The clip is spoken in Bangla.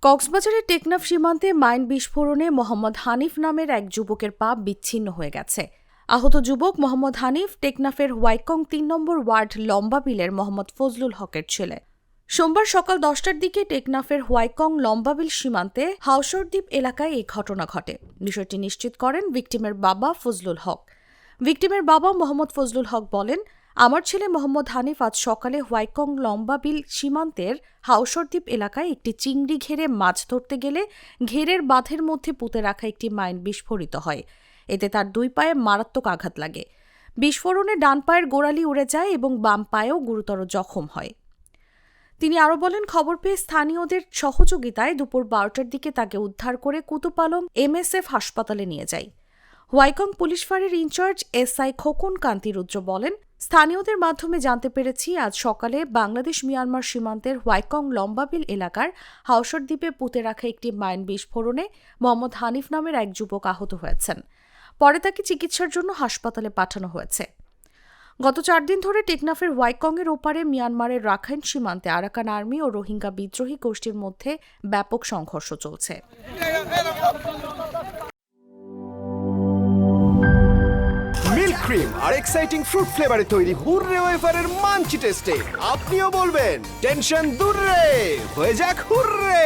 কক্সবাজারের টেকনাফ সীমান্তে মাইন বিস্ফোরণে মোহাম্মদ হানিফ নামের এক যুবকের পা বিচ্ছিন্ন হয়ে গেছে। আহত যুবক মোহাম্মদ হানিফ টেকনাফের হোয়াইকং ৩ নম্বর ওয়ার্ড লম্বাবিলের মোহাম্মদ ফজলুল হকের ছেলে। সোমবার সকাল ১০টার দিকে টেকনাফের হোয়াইকং লম্বাবিল সীমান্তে হাওসরদ্বীপ এলাকায় এই ঘটনা ঘটে। বিষয়টি নিশ্চিত করেন ভিকটিমের বাবা ফজলুল হক। ভিকটিমের বাবা মোহাম্মদ ফজলুল হক বলেন, আমার ছেলে মোহাম্মদ হানিফ আজ সকালে হোয়াইকং লম্বাবিল সীমান্তের হাওসরদ্বীপ এলাকায় একটি চিংড়ি ঘেরে মাছ ধরতে গেলে ঘেরের বাঁধের মধ্যে পুঁতে রাখা একটি মাইন বিস্ফোরিত হয়। এতে তার 2 পায়ে মারাত্মক আঘাত লাগে। বিস্ফোরণে ডান পায়ের গোড়ালি উড়ে যায় এবং বাম পায়েও গুরুতর জখম হয়। তিনি আরও বলেন, খবর পেয়ে স্থানীয়দের সহযোগিতায় দুপুর 12টার দিকে তাকে উদ্ধার করে কুতুপালং MSF হাসপাতালে নিয়ে যায়। হোয়াইকং পুলিশ ফাঁড়ির ইনচার্জ SI খোকন কান্তি রুদ্র বলেন, স্থানীয়দের মাধ্যমে জানতে পেরেছি আজ সকালে বাংলাদেশ মিয়ানমার সীমান্তের হোয়াইকং লম্বাবিল এলাকার হাওসরদ্বীপে পুঁতে রাখা একটি মাইন বিস্ফোরণে মোহাম্মদ হানিফ নামের এক যুবক আহত হয়েছেন। পরে তাকে চিকিৎসার জন্য হাসপাতালে পাঠানো হয়েছে। গত 4 দিন ধরে টেকনাফের হোয়াইকংয়ের ওপারে মিয়ানমারের রাখাইন সীমান্তে আরাকান আর্মি ও রোহিঙ্গা বিদ্রোহী গোষ্ঠীর মধ্যে ব্যাপক সংঘর্ষ চলছে। মিল্ক ক্রিম আর এক্সাইটিং ফ্রুট ফ্লেভারে তৈরি হুররে ওয়েফারের মানচি টেস্টে আপনিও বলবেন টেনশন দূর রে, হয়ে যাক হুররে।